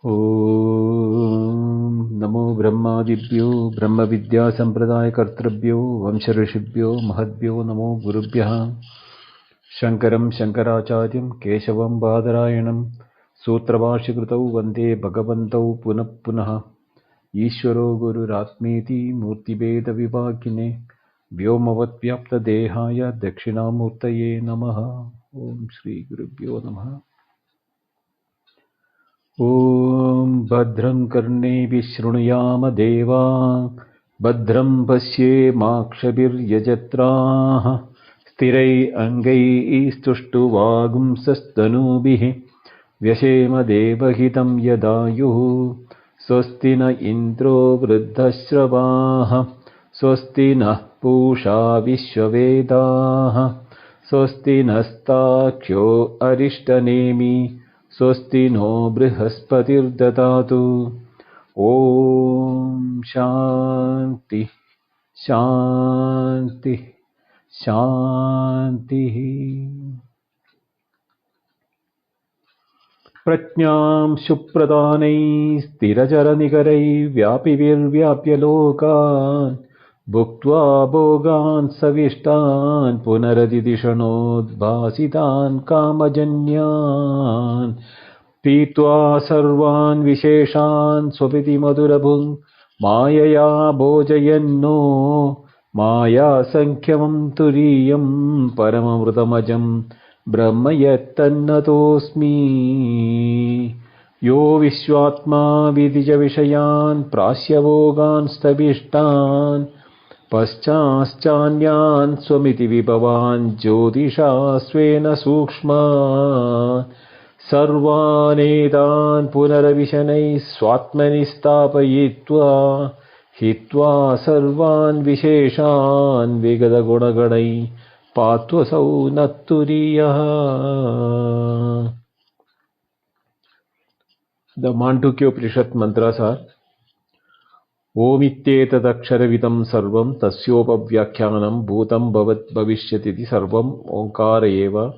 ॐ नमो ब्रह्मादिभ्यो ब्रह्मविद्यासम्प्रदायकर्तृभ्यो वंशऋषिभ्यो महद्भ्यो नमो गुरुभ्यः। शङ्करं शङ्कराचार्यं केशवं बादरायणं सूत्रभाष्यकृतौ वन्दे भगवन्तौ पुनः पुनः। ईश्वरो गुरुरात्मेति मूर्तिभेदविभागिने व्योमवद्व्याप्तदेहाय दक्षिणामूर्तये नमः। ॐ श्रीगुरुभ्यो नमः। ॐ भद्रं कर्णेभिः शृणुयाम देवा भद्रं पश्येमाक्षभिर्यजत्राः स्थिरैरङ्गैः स्तुष्टुवागुंसस्तनूभिः व्यशेम देवहितं यदायुः स्वस्ति न इन्द्रो वृद्धश्रवाः स्वस्ति नः पूषा विश्ववेदाः स्वस्ति नस्ताक्ष्यो अरिष्टनेमि स्वस्ति नो बृहस्पतिर्ददातु। ॐ शान्ति शान्ति शान्तिः। प्रज्ञां सुप्रदानैः स्थिरचरनिकरैः व्यापिभिर्व्याप्य लोकान् भुक्त्वा भोगान् सविष्टान् पुनरतिदिशनोद्भासितान् कामजन्यान् पीत्वा सर्वान् विशेषान् स्वपिति मधुरभुङ् मायया भोजयन्नो मायासङ्ख्यमं तुरीयं परममृतमजं ब्रह्म यत्तन्नतोऽस्मि। यो विश्वात्मा विदिज विषयान् प्रास्यभोगान् स्तभिष्टान् पश्चाश्चान्यान् स्वमिति विभवान् ज्योतिषा स्वेन सूक्ष्मा सर्वानेतान् पुनरविशनैः स्वात्मनि स्थापयित्वा हित्वा सर्वान् विशेषान् विगतगुणगणैः पात्वसौ न तुरीयः। The Mandukya Upanishad mantras are Omittetadaksharavidam sarvam tasyopavyakhyanam bhutam bhavat bhavishyatiti sarvam onkara eva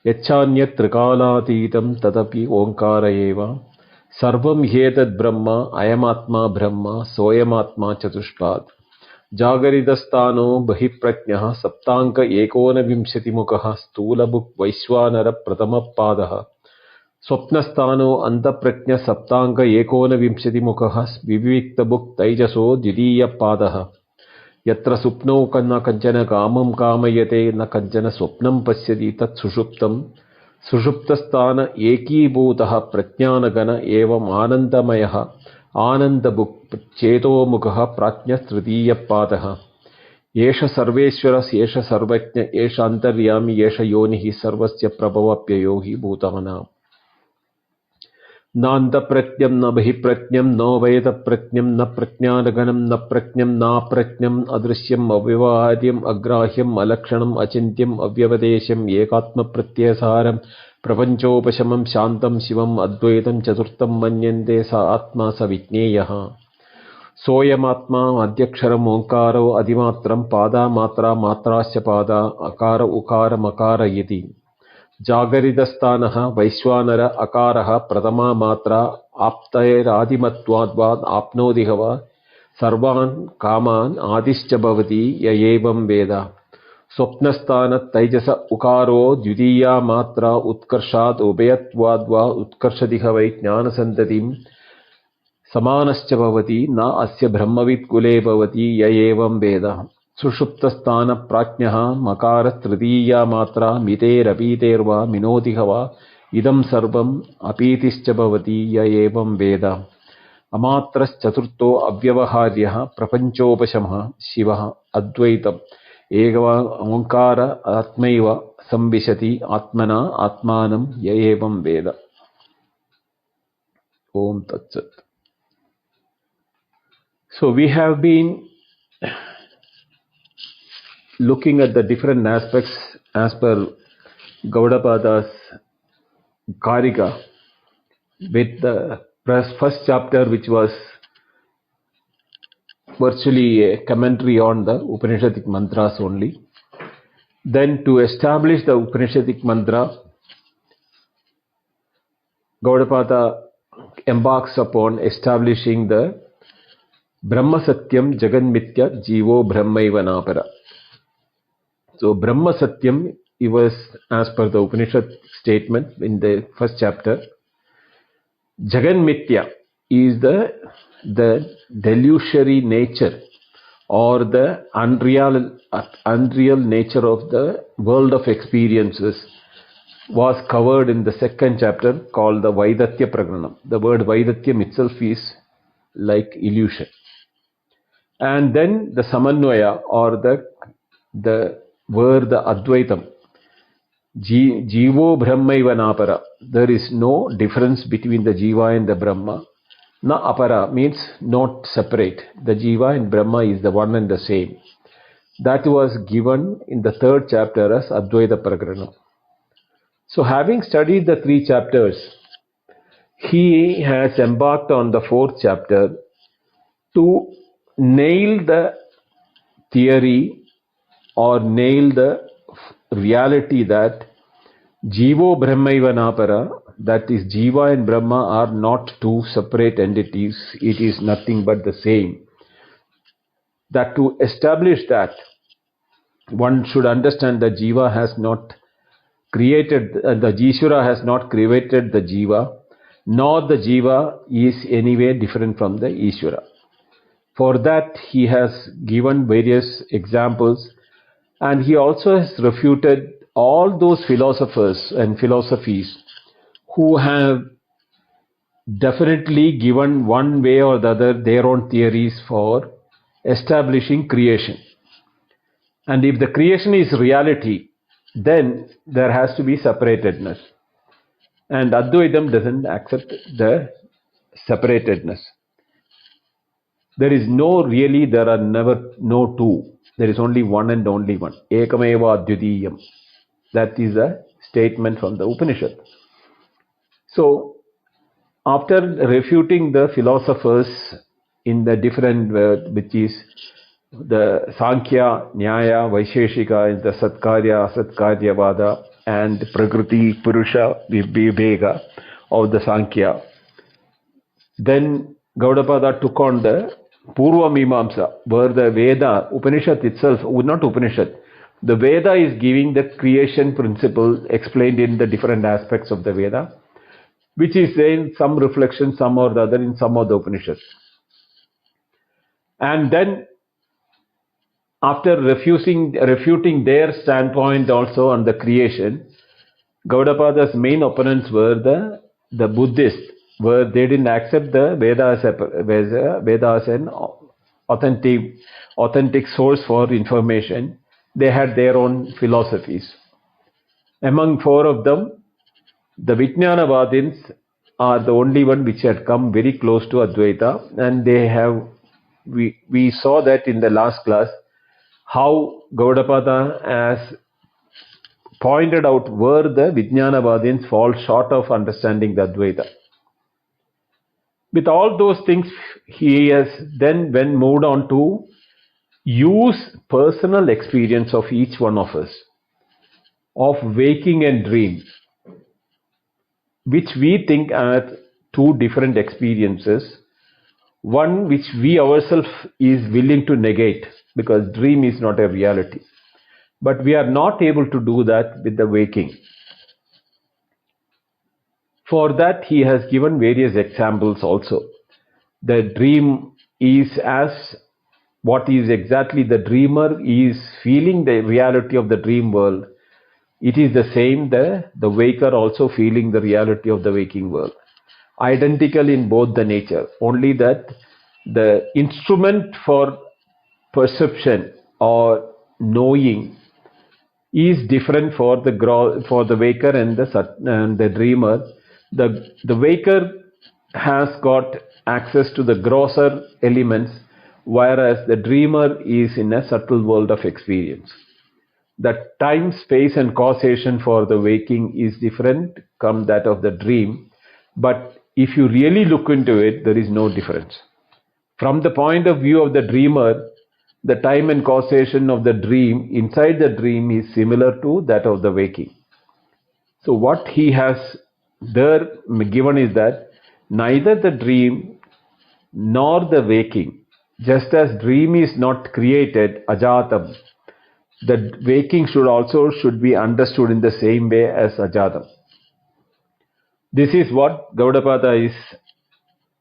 yachanyat trikalatītam tadapi onkara eva sarvam hyetad brahma ayamatma brahma soyamatma chatushpat जागरितस्थानो बहिप्रज्ञः सप्ताङ्क एकोनविंशतिमुखः स्थूलभुक् वैश्वानर प्रथमः पादः स्वप्नस्थानो अन्तःप्रज्ञः सप्ताङ्क एकोनविंशतिमुखः विविक्तभुक् तैजसो द्वितीयः पादः यत्र सुप्नौ न कञ्चन कामं कामयते न कञ्चन स्वप्नं पश्यति तत् सुषुप्तं सुषुप्तस्थान एकीभूतः प्रज्ञानगण एवम् आनन्दमयः आनन्दभुक् चेतोमुखः प्राज्ञस्तृतीयः पादः एष सर्वेश्वरः एष सर्वज्ञ एष अन्तर्यामी एष योनिः सर्वस्य प्रभवप्ययो हि भूतानाम् नान्तप्रज्ञं न बहिप्रज्ञं न वेदप्रज्ञं न प्रज्ञानगणं न प्रज्ञं नाप्रज्ञम् अदृश्यम् अव्यवहार्यम् अग्राह्यम् अलक्षणम् अचिन्त्यम् अव्यवदेशम् एकात्मप्रत्ययसारम् प्रपञ्चोपशमं शान्तं शिवम् अद्वैतं चतुर्थं मन्यन्ते स आत्मा स विज्ञेयः सोऽयमात्मा अध्यक्षरम् ओङ्कारो अधिमात्रं पादा मात्रा मात्राश्च पादा अकार उकार मकार इति जागरितस्थानः वैश्वानर अकारः प्रथमा मात्रा आप्तैरादिमत्वाद् आप्नोति वा सर्वान् कामान् आदिश्च भवति य एवं वेद स्वप्नस्थान तैजस उकारो द्वितीया मात्रा उत्कर्षात् उभयत्वाद् वा उत्कर्षदिह वै ज्ञानसन्ततिं समानश्च भवति न अस्य ब्रह्मवित् कुले भवति य एवं वेद सुषुप्तस्थान प्राज्ञः मकार तृतीया मात्रा मितेरपीतेर्वा मिनोतिह वा इदं सर्वम् अपीतिश्च भवति य एवं वेद अमात्रश्चतुर्थो अव्यवहार्यः प्रपञ्चोपशमः शिवः अद्वैतम् एक ओंकार आत्मैव संविशति आत्मना आत्मानं य एवं वेद। Om Tat Sat. So we have been looking at the different aspects as per Gaudapada's Karika with the first chapter, which was virtually a commentary on the Upanishadic mantras only. Then to establish the Upanishadic mantra, Gaudapada embarks upon establishing the Brahma Satyam Jaganmitya Jivo Brahmaiva Napara. So Brahma Satyam, it was as per the Upanishad statement in the first chapter. Jaganmitya is the delusory nature or the unreal nature of the world of experiences was covered in the second chapter called the Vaidatya Prakaranam. The word Vaidatyam itself is like illusion. And then the Samanvaya or the word the Advaitam. Jivo Brahmaiva Napara. There is no difference between the Jiva and the Brahma. Na apara means not separate. The Jiva and Brahma is the one and the same. That was given in the third chapter as Advaita Prakaranam. So having studied the three chapters, he has embarked on the fourth chapter to nail the theory or nail the reality that Jivo Brahmaiva Napara, that is Jiva and Brahma are not two separate entities, it is nothing but the same. That to establish that, one should understand that Jiva has not created, the Jishvara has not created the Jiva, nor the Jiva is anyway different from the Ishvara. For that, he has given various examples, and he also has refuted all those philosophers and philosophies who have definitely given one way or the other their own theories for establishing creation. And if the creation is reality, then there has to be separatedness. And Advaitam doesn't accept the separatedness. There is no really, there are never no two. There is only one and only one. Ekameva Advitiyam. That is a statement from the Upanishad. So, after refuting the philosophers in the different, which is the Sankhya, Nyaya, Vaisheshika, the Satkarya, Asatkaryavada, and Prakriti, Purusha, Viveka of the Sankhya, then Gaudapada took on the Purva Mimamsa, where the Veda, Upanishad itself, not Upanishad, the Veda is giving the creation principle explained in the different aspects of the Veda, which is saying some reflection, some or the other in some of the Upanishads. And then, after refuting their standpoint also on the creation, Gaudapada's main opponents were the Buddhists, where they didn't accept the Veda as an authentic source for information. They had their own philosophies. Among four of them, the Vijnanavadins are the only one which had come very close to Advaita, and they have, we saw that in the last class, how Gaudapada has pointed out where the Vijnanavadins fall short of understanding the Advaita. With all those things, he has then moved on to use personal experience of each one of us, of waking and dream, which we think are two different experiences. One which we ourselves is willing to negate, because dream is not a reality. But we are not able to do that with the waking. For that, he has given various examples also. The dream is as what is exactly the dreamer is feeling the reality of the dream world. It is the same, the waker also feeling the reality of the waking world. Identical in both the nature, only that the instrument for perception or knowing is different for the waker and the dreamer. The waker has got access to the grosser elements, whereas the dreamer is in a subtle world of experience. The time, space, and causation for the waking is different from that of the dream, but if you really look into it, there is no difference. From the point of view of the dreamer, the time and causation of the dream inside the dream is similar to that of the waking. So what he has there given is that neither the dream nor the waking. Just as dream is not created, ajatam, the waking should be understood in the same way as ajatam. This is what Gaudapada is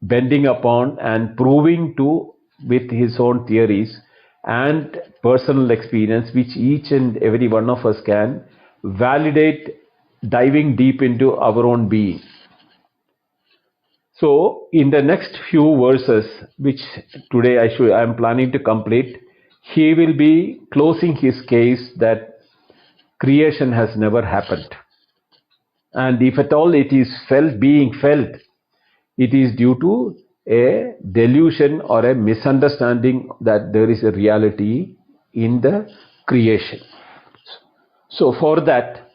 bending upon and proving to with his own theories and personal experience, which each and every one of us can validate, diving deep into our own being. So, in the next few verses, which today I am planning to complete, he will be closing his case that creation has never happened. And if at all it is being felt, it is due to a delusion or a misunderstanding that there is a reality in the creation. So for that,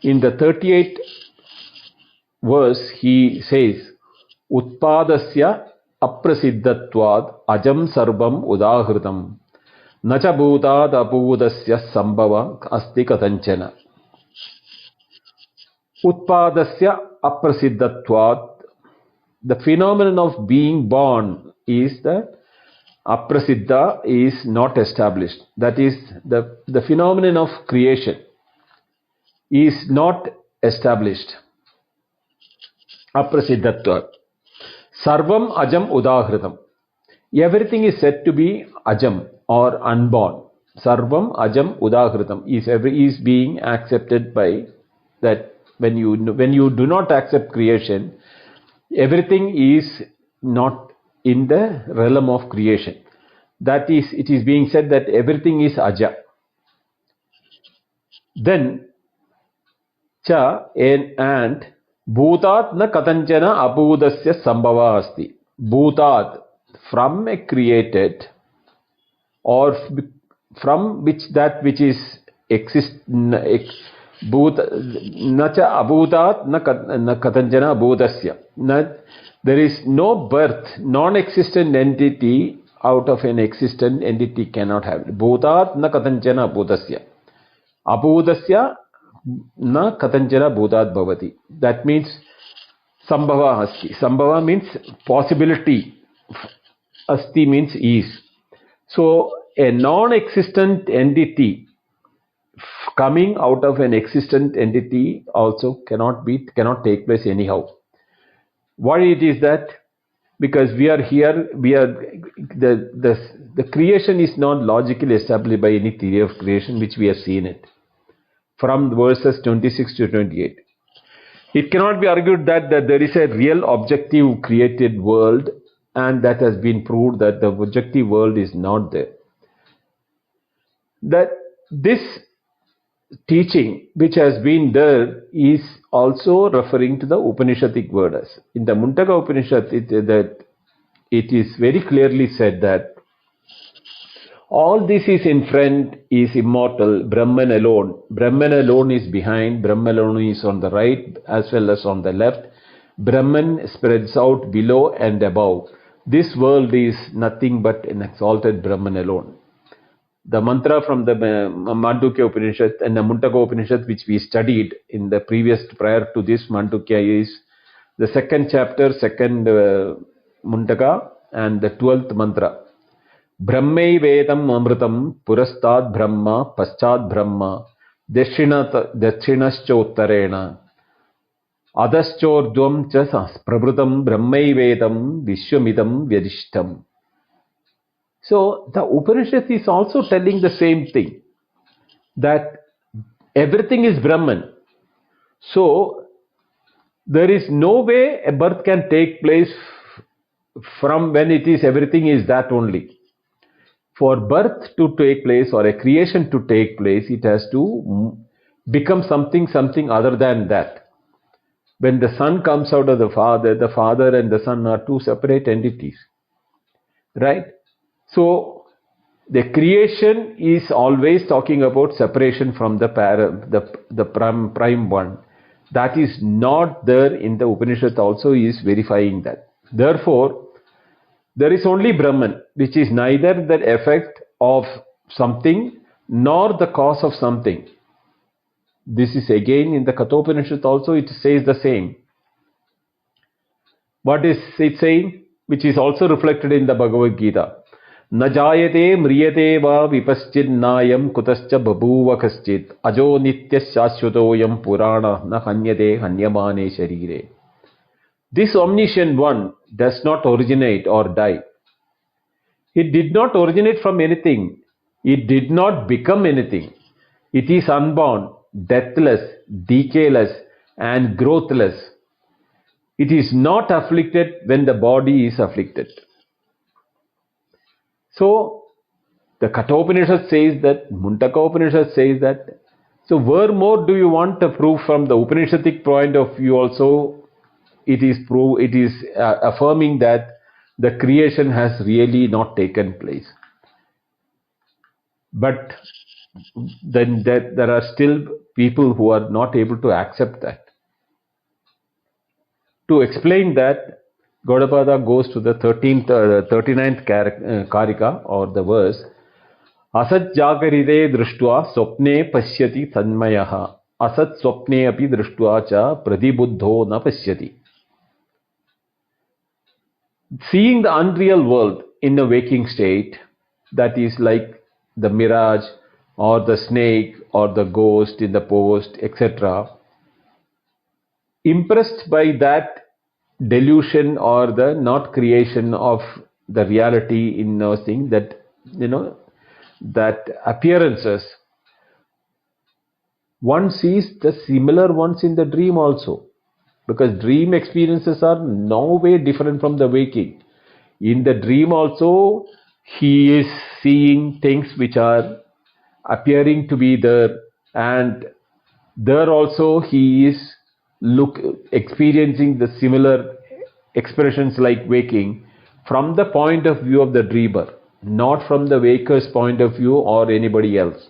in the 38th verse, he says, Utpadasya aprasiddhatvad ajam sarvam udahritam nacha bhutad apudasya sambhava asti katanchana. Utpadasya aprasiddhatvad, the phenomenon of being born is that aprasiddha is not established. That is, the phenomenon of creation is not established. Aprasiddhatva. Sarvam ajam udahritam. Everything is said to be ajam or unborn. Sarvam ajam udahritam is being accepted by that. When you do not accept creation, everything is not in the realm of creation. That is, it is being said that everything is aja. Then cha and bhutat na katanchana abhudasya sambhava asti. Bhutat, from a created or from which that which is exist. Nacha abhutat na katanchana abhudasya. There is no birth, non-existent entity out of an existent entity cannot have. Bhutat na katanchana abhudasya. Abhudasya na katanchana bhutat bhavati. That means sambhava asti. Sambhava means possibility. Asti means is. So a non-existent entity coming out of an existent entity also cannot take place anyhow. Why it is that? Because we are here, the creation is not logically established by any theory of creation which we have seen it. From verses 26 to 28. It cannot be argued that there is a real objective created world, and that has been proved that the objective world is not there. That this teaching which has been there is also referring to the Upanishadic words. In the Mandukya Upanishad, it is very clearly said that all this is in front is immortal, Brahman alone. Brahman alone is behind, Brahman alone is on the right as well as on the left. Brahman spreads out below and above. This world is nothing but an exalted Brahman alone. The mantra from the Mandukya Upanishad and the Mandukya Upanishad which we studied in the prior to this Mandukya is the second chapter, second Mandukya and the 12th mantra. Brahmai Vedam Amritam Purastad Brahma Paschad Brahma Dakshinascha Uttarena Adaschordvam Cha Prabhutam Brahmai Vedam Vishwamidam Vyadishtam. So the Upanishad is also telling the same thing, that everything is Brahman. So there is no way a birth can take place from when it is everything is that only. For birth to take place or a creation to take place, it has to become something other than that. When the son comes out of the father and the son are two separate entities. Right? So the creation is always talking about separation from the prime one. That is not there in the Upanishad, also is verifying that. Therefore, there is only Brahman, which is neither the effect of something nor the cause of something. This is again in the Kathopanishad also, it says the same. What is it saying? Which is also reflected in the Bhagavad Gita. Na jayate mriyate va vipaschidnayam kutascha babhuva kaschit ajo nitya shashvatoyam purana na hanyate hanyamane sharire. This omniscient one does not originate or die. It did not originate from anything. It did not become anything. It is unborn, deathless, decayless, and growthless. It is not afflicted when the body is afflicted. So, the Kathopanishad says that, Mundaka Upanishad says that. So, where more do you want a proof from the Upanishadic point of view also? It is affirming that the creation has really not taken place. But then there are still people who are not able to accept that. To explain that, Gaudapada goes to the 39th Karika or the verse, Asat jagarite drishtva swapne pashyati tanmayaha asat swapne api drishtva cha pradibuddho na pashyati. Seeing the unreal world in a waking state, that is like the mirage or the snake or the ghost in the post, etc., impressed by that delusion or the not creation of the reality in those things, that that appearances, one sees the similar ones in the dream also, because dream experiences are no way different from the waking. In the dream also, he is seeing things which are appearing to be there, and there also he is experiencing the similar expressions like waking from the point of view of the dreamer, not from the waker's point of view or anybody else.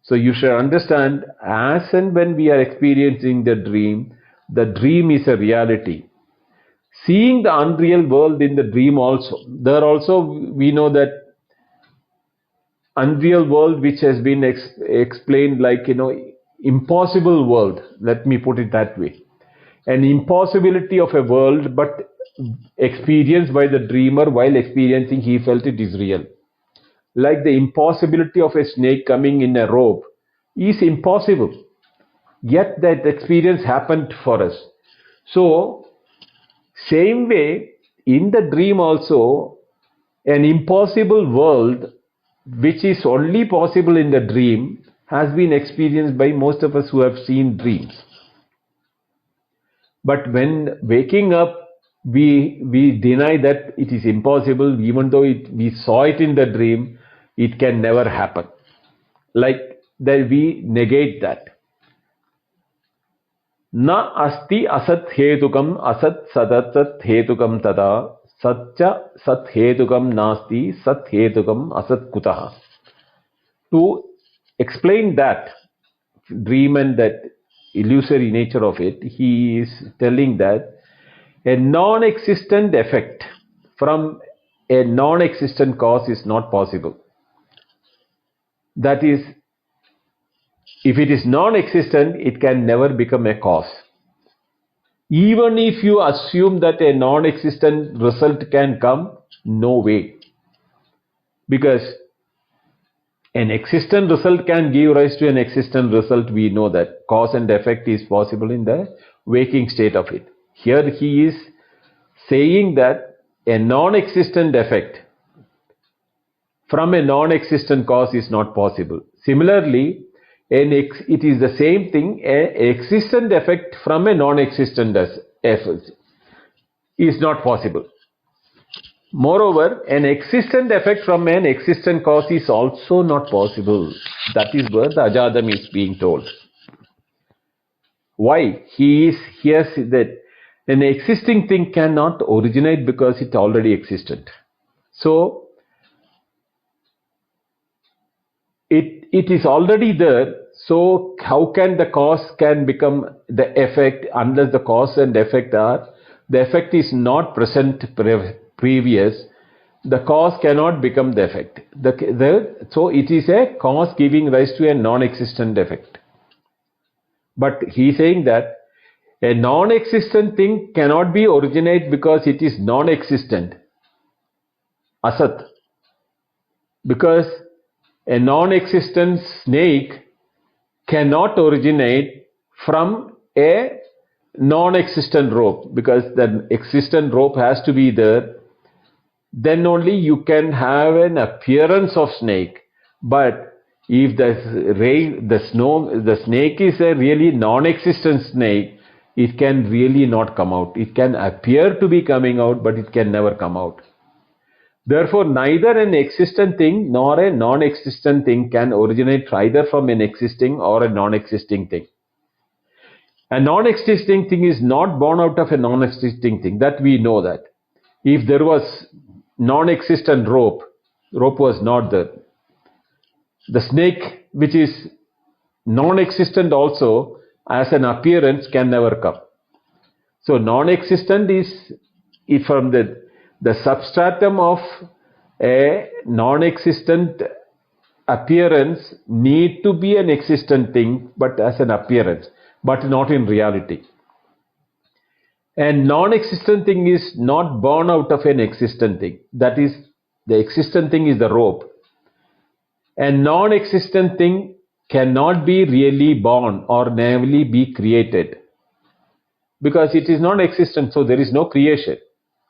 So you should understand, as and when we are experiencing the dream is a reality. Seeing the unreal world in the dream also, there also we know that unreal world which has been explained like, impossible world, let me put it that way. An impossibility of a world, but experienced by the dreamer while experiencing, he felt it is real. Like the impossibility of a snake coming in a rope is impossible, yet that experience happened for us. So, same way, in the dream also, an impossible world which is only possible in the dream has been experienced by most of us who have seen dreams. But when waking up, we deny that it is impossible, even though we saw it in the dream, it can never happen. Like that, we negate that. Na asti asat hetukam asat sadatat hetukam tada satcha sat hetukam nasti sat hetukam asat kutaha. To explain that dream and that illusory nature of it, he is telling that a non-existent effect from a non-existent cause is not possible. That is, if it is non-existent, it can never become a cause. Even if you assume that a non-existent result can come, no way. Because an existent result can give rise to an existent result. We know that cause and effect is possible in the waking state of it. Here he is saying that a non-existent effect from a non-existent cause is not possible. Similarly, it is the same thing, an existent effect from a non-existent effect is not possible. Moreover, an existent effect from an existent cause is also not possible. That is where the Ajadam is being told. Why? He is here that an existing thing cannot originate because it already existed. So, it is already there. So, how can the cause can become the effect unless the cause and effect are, the effect is not present previous, the cause cannot become the effect. So, it is a cause giving rise to a non-existent effect. But he is saying that A non-existent thing cannot be originate because it is non-existent. Asat. Because a non-existent snake cannot originate from a non-existent rope, because the existent rope has to be there. Then only you can have an appearance of snake. But if the snake is a really non-existent snake, it can really not come out. It can appear to be coming out, but it can never come out. Therefore, neither an existent thing nor a non-existent thing can originate either from an existing or a non-existing thing. A non-existing thing is not born out of a non-existing thing. That we know that. If there was non-existent rope was not there. The snake, which is non-existent also, as an appearance can never come. So non-existent is from the substratum of a non-existent appearance need to be an existent thing, but as an appearance, but not in reality. And non-existent thing is not born out of an existent thing. That is, the existent thing is the rope. And non-existent thing cannot be really born or never be created, because it is non-existent, so there is no creation.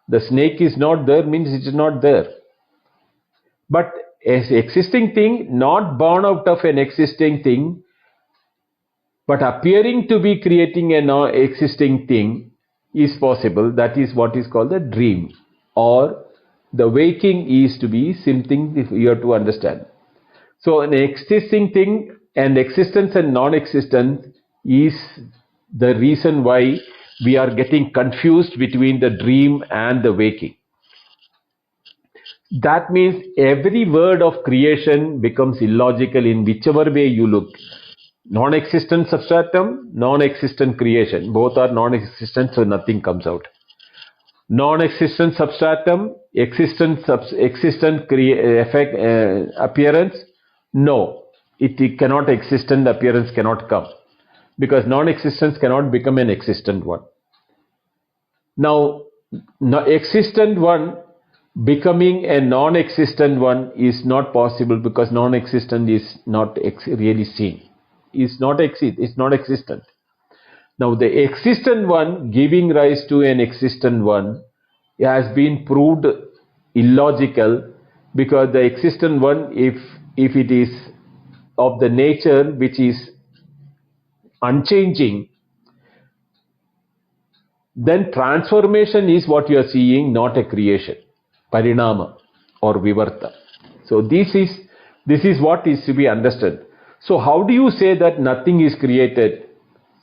The snake is not there means it is not there. But as existing thing, not born out of an existing thing, but appearing to be creating a non-existing thing is possible. That is what is called the dream, or the waking is to be something you have to understand. So an existing thing and existence and non-existence is the reason why we are getting confused between the dream and the waking. That means every word of creation becomes illogical in whichever way you look. Non-existent substratum, non-existent creation. Both are non-existent, so nothing comes out. Non-existent substratum, existent appearance. No, it cannot existent appearance cannot come, because non-existence cannot become an existent one. Now, existent one becoming a non-existent one is not possible, because non-existent is not really seen. It's not existent. Now the existent one giving rise to an existent one has been proved illogical, because the existent one, if it is of the nature which is unchanging, then transformation is what you are seeing, not a creation, parinama or vivarta. So this is what is to be understood. So how do you say that nothing is created?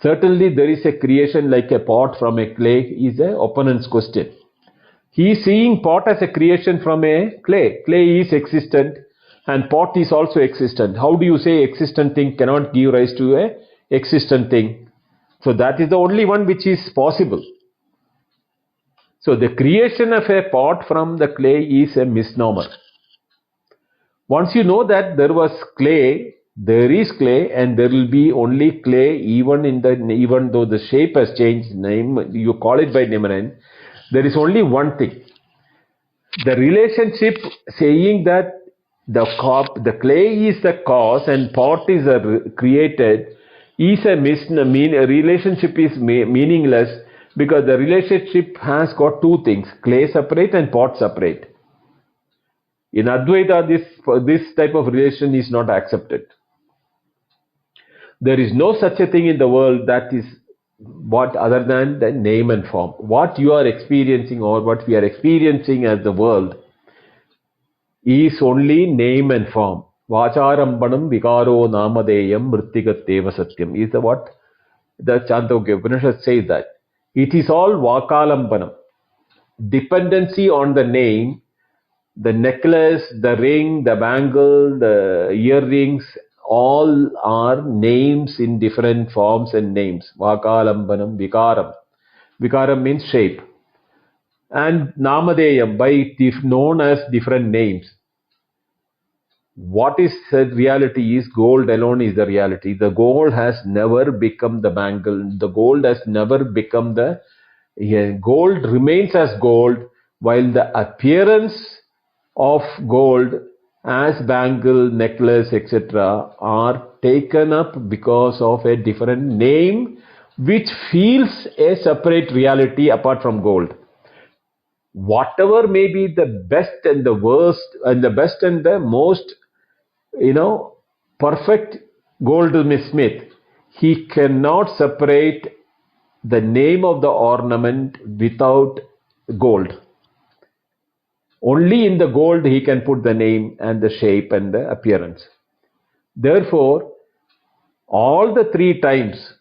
Certainly there is a creation, like a pot from a clay is an opponent's question. He is seeing pot as a creation from a clay. Clay is existent and pot is also existent. How do you say existent thing cannot give rise to a existent thing? So that is the only one which is possible. So the creation of a pot from the clay is a misnomer. Once you know that there was clay, there is clay, and there will be only clay even though the shape has changed, name you call it by name, there is only one thing. The relationship saying that the clay is the cause and pot is created is a relationship is meaningless, because the relationship has got two things: clay separate and pot separate. In Advaita, this type of relation is not accepted. There is no such a thing in the world that is what other than the name and form. What you are experiencing or what we are experiencing as the world is only name and form. Vacharambanam vikaro namadeyam mrittigateva satyam is what the Chandogya Upanishad says, that it is all vakalambanam. Dependency on the name, the necklace, the ring, the bangle, the earrings, all are names in different forms and names. Vakalambanam, vikaram. Vikaram means shape. And namadeyam, by known as different names. What is the reality is gold alone is the reality. The gold has never become the bangle. The gold has never become the gold remains as gold, while the appearance of gold as bangle, necklace, etc. are taken up because of a different name which feels a separate reality apart from gold. Whatever may be the best and the worst and the best and the most, perfect goldsmith, he cannot separate the name of the ornament without gold. Only in the gold he can put the name and the shape and the appearance. Therefore, all the three times,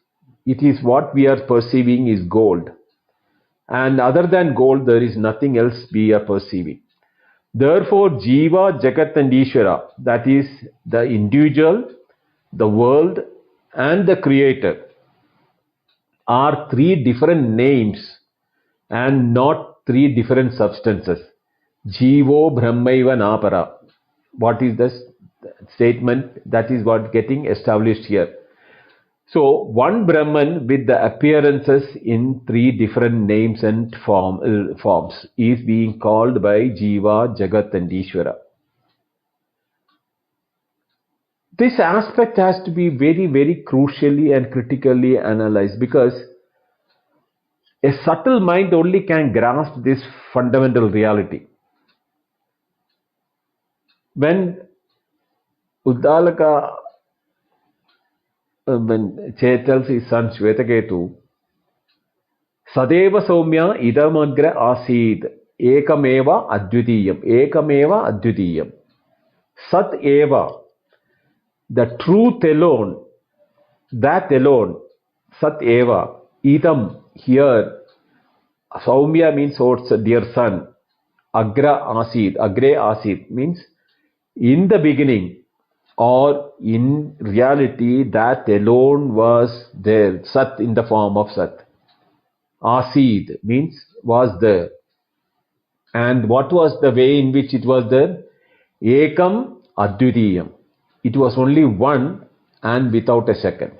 it is what we are perceiving is gold. And other than gold, there is nothing else we are perceiving. Therefore, Jiva, Jagat and Ishvara, that is the individual, the world and the creator, are three different names and not three different substances. Jivo Brahmaiva Napara. What is the statement? That is what getting established here. So, one Brahman with the appearances in three different names and forms is being called by Jiva, Jagat and Ishvara. This aspect has to be very, very crucially and critically analyzed, because a subtle mind only can grasp this fundamental reality. When Uddalaka, when tells his son Shvetaketu, Sadeva Soumya idamagra asid ekameva advitiyam. Sat eva, the truth alone, that alone, Sat eva, idam, here, Soumya means, oh, dear son, agre asid means in the beginning, or in reality, that alone was there, Sat in the form of Sat. Asid means was there. And what was the way in which it was there? Ekam Advitiyam. It was only one and without a second.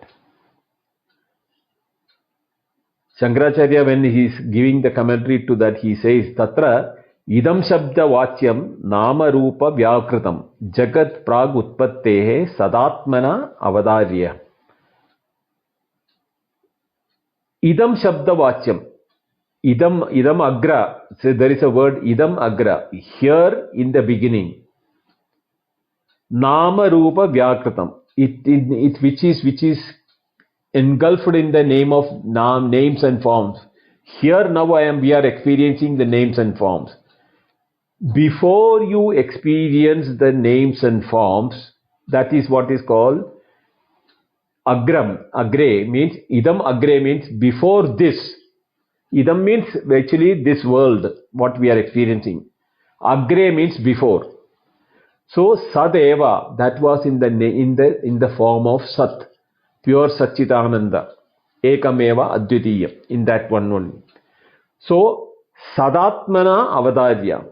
Shankaracharya, when he is giving the commentary to that, he says, Tatra idam shabda vachyam nama rupa vyakritam jagat prag utpattehe sadatmana avadarya. Idam shabda vachyam. Idam agra. So there is a word idam agra. Here in the beginning. Nama rupa vyakritam. Which is engulfed in the name of names and forms. Here now we are experiencing the names and forms. Before you experience the names and forms, that is what is called agre means, idam agre means before this. Idam means actually this world, what we are experiencing. Agre means before. So Sadeva, that was in the form of Sat, pure Satchitananda, Ekameva Advitiyam, in that one only. So Sadatmana Avadarya,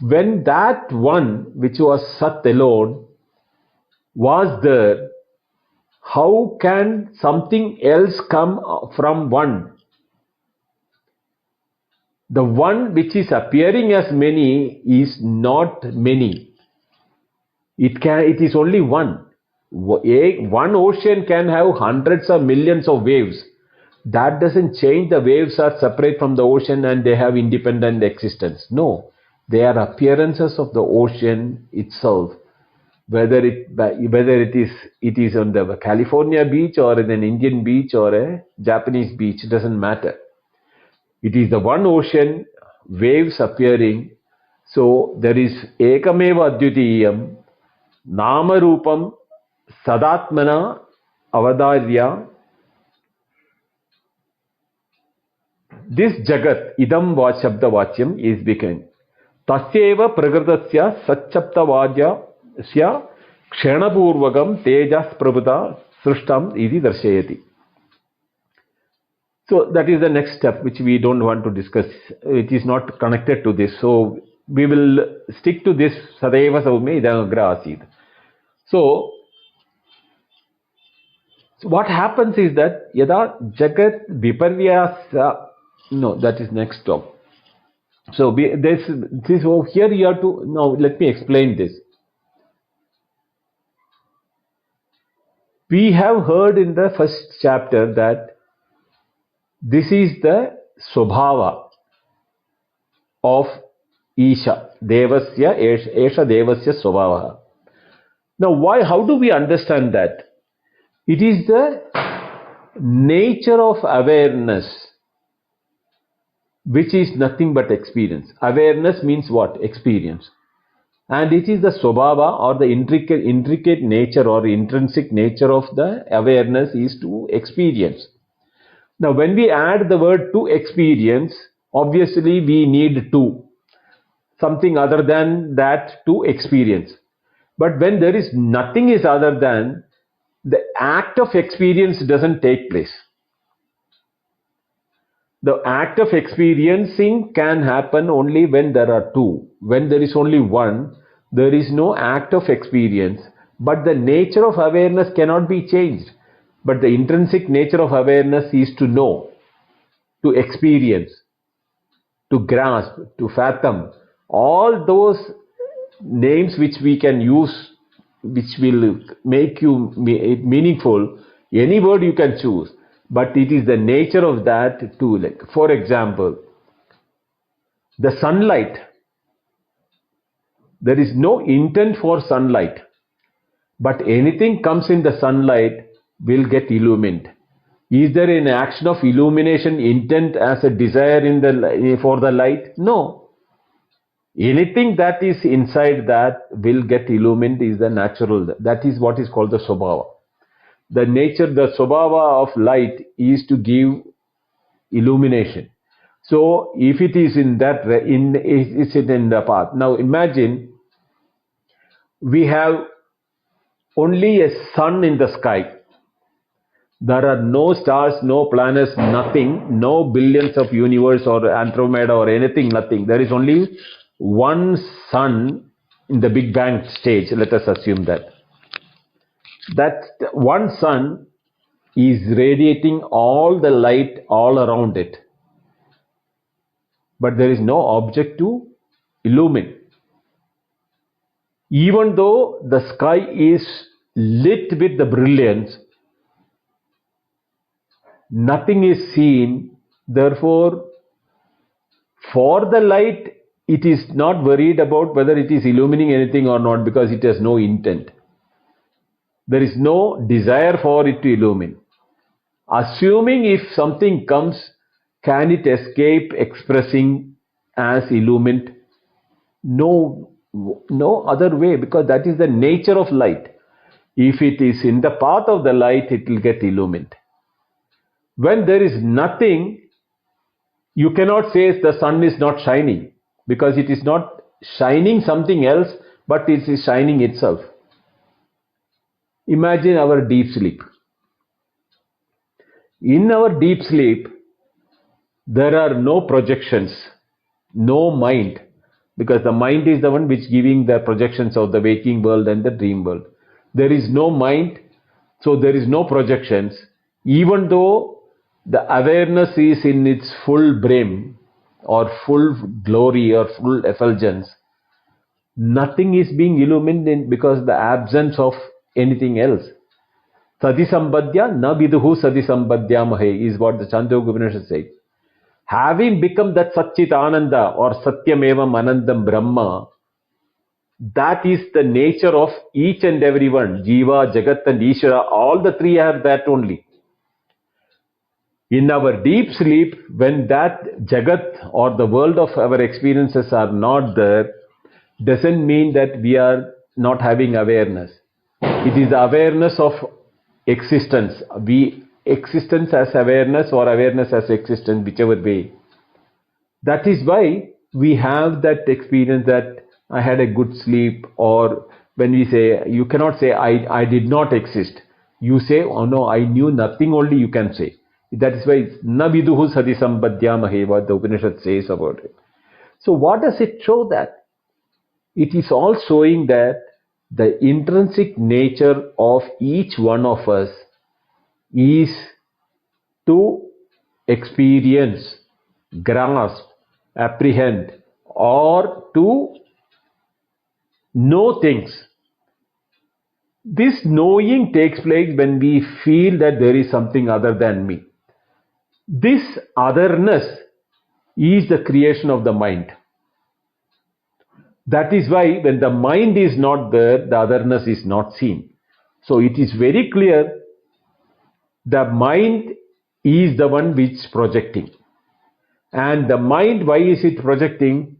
when that one which was Sat alone was there, how can something else come from one? The one which is appearing as many is not many. It is only one. One ocean can have hundreds of millions of waves. That doesn't change the waves are separate from the ocean and they have independent existence. No, they are appearances of the ocean itself. Whether it is on the California beach or in an Indian beach or a Japanese beach, it doesn't matter. It is the one ocean, waves appearing. So there is Ekameva Advitiyam, Nama Rupam, Sadatmana, Avadarya. This Jagat, Idam Shabda Vachyam, is become. Tasyeva Pragratasya Satchaptavajya Kshanapurvagam Tejas Prabhuta Srishtam Idi Darshayati. So that is the next step which we don't want to discuss. It is not connected to this. So we will stick to this Sadeva Saumya Idam Agra Asid. So what happens is that yada jagat viparyasa, no, that is next stop. So this over here you have to, now let me explain this. We have heard in the first chapter that this is the swabhava of Isha, Devasya, Esha Devasya Swabhava. Now, how do we understand that? It is the nature of awareness, which is nothing but experience. Awareness means what? Experience. And it is the Swabhava, or the intricate nature or intrinsic nature of the awareness is to experience. Now, when we add the word to experience, obviously we need to, something other than that to experience. But when there is nothing is other than, the act of experience doesn't take place. The act of experiencing can happen only when there are two. When there is only one, there is no act of experience. But the nature of awareness cannot be changed. But the intrinsic nature of awareness is to know, to experience, to grasp, to fathom. All those names which we can use, which will make you meaningful, any word you can choose, but it is the nature of that too. Like, for example, the sunlight, there is no intent for sunlight, but anything comes in the sunlight will get illumined. Is there an action of illumination intent as a desire in for the light? No. Anything that is inside that will get illumined is the natural. That is what is called the swabhava. The nature, the swabhava of light is to give illumination. So if it is in that, it's in the path. Now imagine we have only a sun in the sky. There are no stars, no planets, nothing, no billions of universe or Andromeda or anything, nothing. There is only one sun in the Big Bang stage. Let us assume that. That one sun is radiating all the light all around it. But there is no object to illumine. Even though the sky is lit with the brilliance, nothing is seen. Therefore, for the light, it is not worried about whether it is illumining anything or not, because it has no intent. There is no desire for it to illumine. Assuming if something comes, can it escape expressing as illumined? No other way, because that is the nature of light. If it is in the path of the light, it will get illumined. When there is nothing, you cannot say the sun is not shining, because it is not shining something else, but it is shining itself. Imagine our deep sleep. In our deep sleep, there are no projections, no mind, because the mind is the one which giving the projections of the waking world and the dream world. There is no mind, so there is no projections. Even though the awareness is in its full brim or full glory or full effulgence, nothing is being illumined because the absence of anything else. Sadi sambadhya na viduhu sadi sambadhya mahe is what the Chandogya Upanishad says. Having become that Satchit Ananda or Satyamevam Anandam Brahma, that is the nature of each and every one. Jiva, Jagat and Ishvara, all the three are that only. In our deep sleep, when that Jagat or the world of our experiences are not there, doesn't mean that we are not having awareness. It is the awareness of existence. Existence as awareness or awareness as existence, whichever way. That is why we have that experience that I had a good sleep, or when we say, you cannot say I did not exist. You say, oh no, I knew nothing, only you can say. That is why na viduhu sadi sambadhyamahe, what the Upanishad says about it. So what does it show that? It is all showing that The intrinsic nature of each one of us is to experience, grasp, apprehend, or to know things. This knowing takes place when we feel that there is something other than me. This otherness is the creation of the mind. That is why when the mind is not there, the otherness is not seen. So it is very clear the mind is the one which is projecting. And the mind, why is it projecting?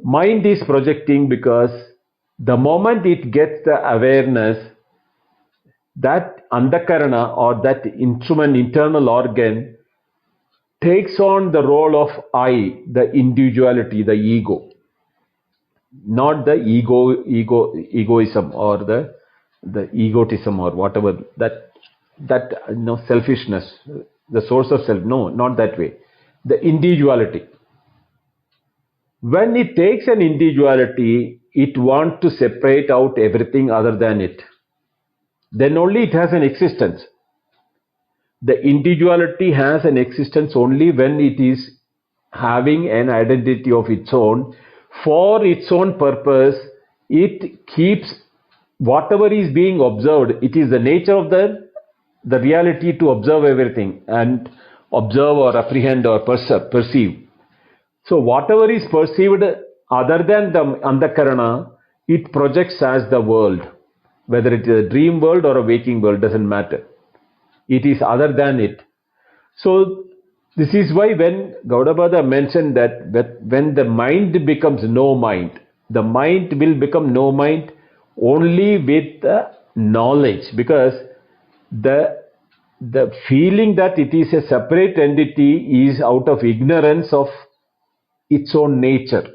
Mind is projecting because the moment it gets the awareness, that andakarana or that instrument, internal organ, takes on the role of I, the individuality, the ego, not the egoism or the egotism or whatever that selfishness, the source of self. No, not that way. The individuality. When it takes an individuality, it wants to separate out everything other than it. Then only it has an existence. The individuality has an existence only when it is having an identity of its own. For its own purpose, it keeps whatever is being observed. It is the nature of the reality to observe everything and observe or apprehend or perceive. So whatever is perceived other than the andakarana, it projects as the world. Whether it is a dream world or a waking world, doesn't matter. It is other than it. So this is why when Gaudapada mentioned that when the mind becomes no mind, the mind will become no mind only with the knowledge, because the feeling that it is a separate entity is out of ignorance of its own nature.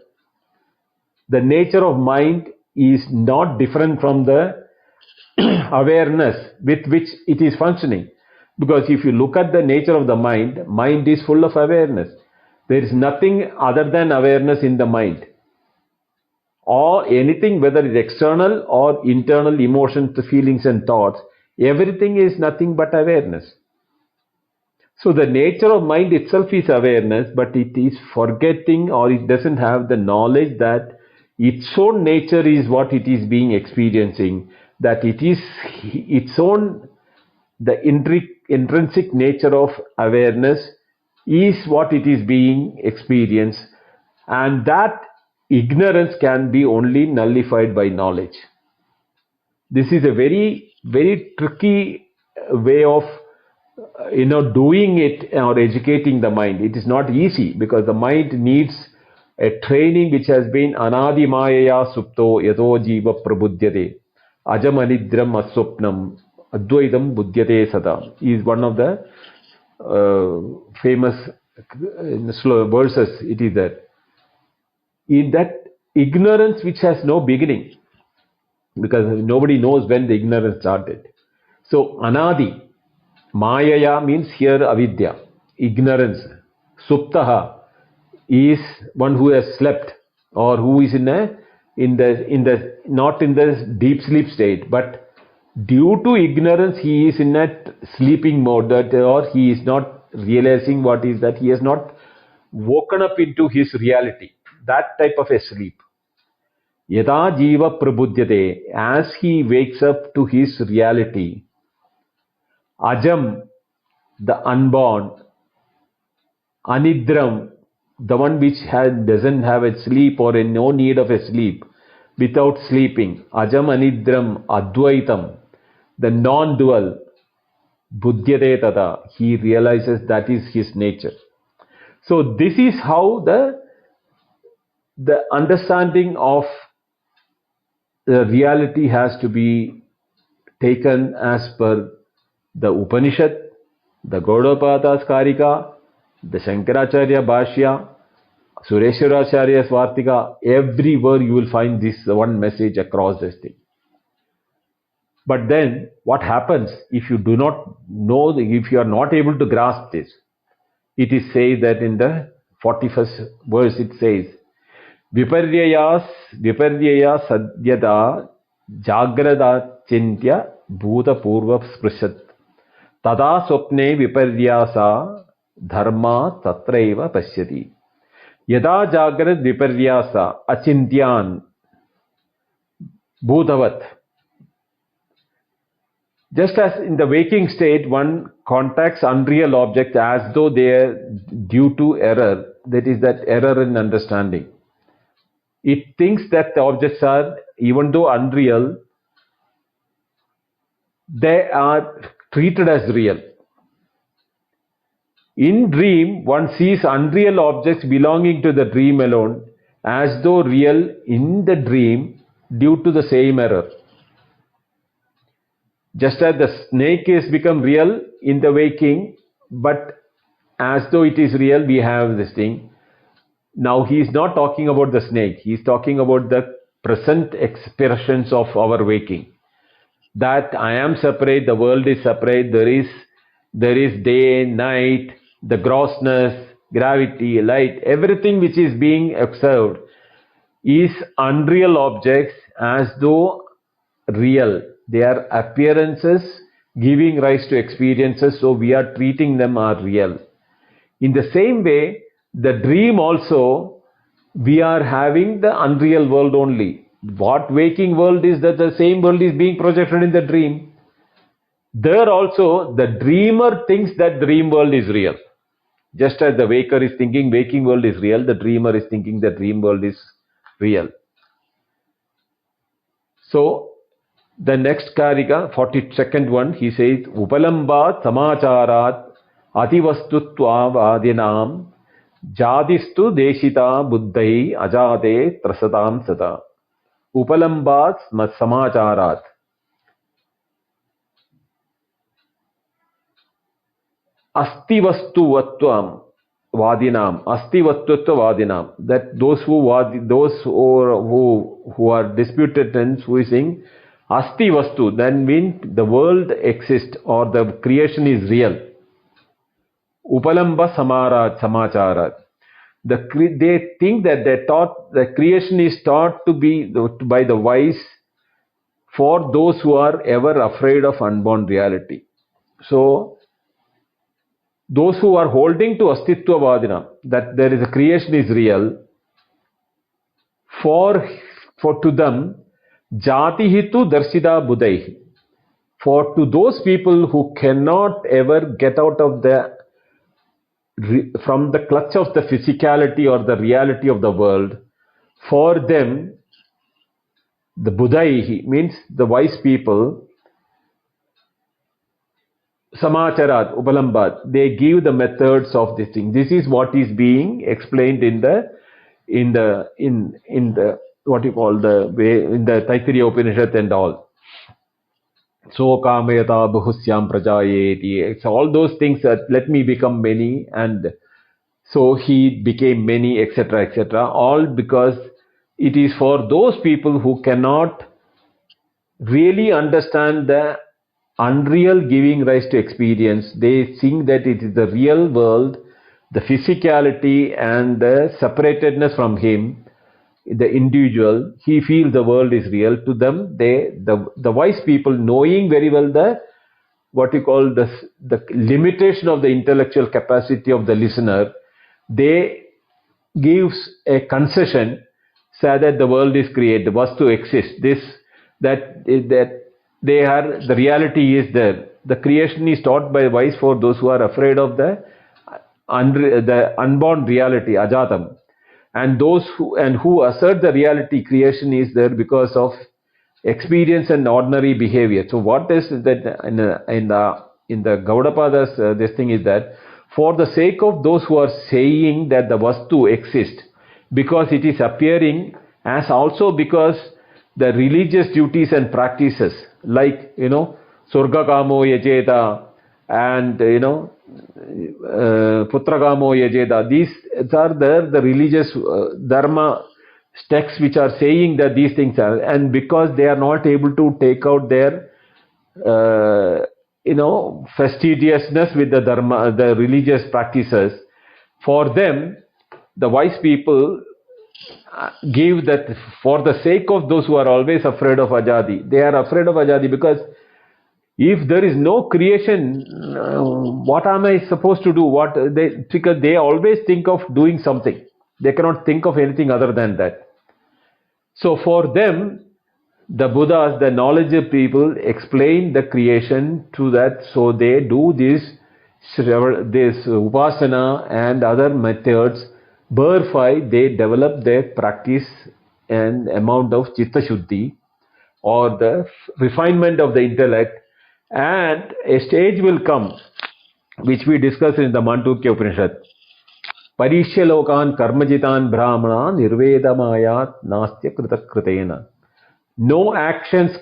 The nature of mind is not different from the awareness with which it is functioning. Because if you look at the nature of the mind, mind is full of awareness. There is nothing other than awareness in the mind. Or anything, whether it's external or internal emotions, feelings and thoughts, everything is nothing but awareness. So the nature of mind itself is awareness, but it is forgetting, or it doesn't have the knowledge that its own nature is what it is being experiencing, that it is its own, the intrinsic nature of awareness is what it is being experienced, and that ignorance can be only nullified by knowledge. This is a very, very tricky way of doing it or educating the mind. It is not easy because the mind needs a training which has been anadi mayaya supto yato jiva prabudyate ajam anidram aswapnam advaitam budyate sada is one of the famous verses. It is that in that ignorance which has no beginning, because nobody knows when the ignorance started. So anadi Mayaya means here avidya, ignorance. Suptaha is one who has slept, or who is not in the deep sleep state, but due to ignorance he is in a sleeping mode, or he is not realizing what is that, he has not woken up into his reality. That type of a sleep. Yada jiva prabudyate, as he wakes up to his reality. Ajam, the unborn. Anidram, the one which doesn't have a sleep or no need of a sleep, without sleeping. Ajam anidram advaitam, the non-dual. Buddhyate tada, he realizes that is his nature. So this is how the understanding of the reality has to be taken as per the Upanishad, the Gaudapada's Karika, the Shankaracharya Bhashya, Sureshwaracharya Swartika. Everywhere you will find this one message across this thing. But then what happens if you do not know, if you are not able to grasp this? It is said that in the 41st verse it says, Viparyaya sadyada jagrada chintya bhuta purva sprishat tada swapne viparyasa dharma tatraiva pashyati. Yada jagrad viparyasa achintyan bhutavat. Just as in the waking state, one contacts unreal objects as though they are due to error, that is that error in understanding. It thinks that the objects are, even though unreal, they are treated as real. In dream, one sees unreal objects belonging to the dream alone as though real in the dream due to the same error. Just as the snake is become real in the waking, but as though it is real, we have this thing. Now he is not talking about the snake. He is talking about the present expressions of our waking. That I am separate, the world is separate, there is day, night, the grossness, gravity, light, everything which is being observed is unreal objects as though real. They are appearances giving rise to experiences, so we are treating them as real. In the same way, the dream also, we are having the unreal world only. What waking world is that the same world is being projected in the dream. There also, the dreamer thinks that dream world is real. Just as the waker is thinking waking world is real, the dreamer is thinking the dream world is real. So, the next Karika, 42nd one, he says, Upalambat samacharat ativastutva vadinam jadistu deshita buddhai ajate trasatam sata. Upalambat samacharat. Astivastuvatvam vadinam. Astivastuvatva vadinam. That those who are disputants who is saying Asti Vastu, then means the world exists or the creation is real. Upalamba Samacharat. They think that the creation is taught to be by the wise for those who are ever afraid of unborn reality. So, those who are holding to Astitva Vadina, that there is a creation is real, for to them, Jatihitu Darshida Budaihi. For to those people who cannot ever get out of from the clutch of the physicality or the reality of the world, for them, the Budaihi means the wise people, Samacharat, Upalambat, they give the methods of this thing. This is what is being explained in the what you call the way in the Taittiriya Upanishad and all. So kamayata bahusyam prajayeti. It's all those things that let me become many, and so he became many, etc., etc. All because it is for those people who cannot really understand the unreal giving rise to experience. They think that it is the real world, the physicality and the separatedness from him, the individual. He feels the world is real. To them, the wise people, knowing very well the what you call the limitation of the intellectual capacity of the listener, they gives a concession, say that the world is created, Vastu exists, that they are, the reality is there. The creation is taught by wise for those who are afraid of the unborn reality, ajatam, and those who assert the reality creation is there because of experience and ordinary behavior. So what is that in the Gaudapada's this thing is that for the sake of those who are saying that the Vastu exists, because it is appearing as also because the religious duties and practices, like, Surga Kamo Yajeta and, Putra Kamo Yajeta, these are the religious dharma texts which are saying that these things are, and because they are not able to take out their, fastidiousness with the dharma, the religious practices, for them, the wise people give that for the sake of those who are always afraid of Ajadi. They are afraid of Ajadi because if there is no creation, what am I supposed to do? Because they always think of doing something. They cannot think of anything other than that. So for them, the Buddhas, the knowledge people, explain the creation to that. So they do this upasana and other methods, whereby they develop their practice and amount of chitta shuddhi or the refinement of the intellect, and a stage will come which we discuss in the Mandukya Upanishad. Parishya lokan karmajitan brahmana nirvedamayat nastya kritakritena. No actions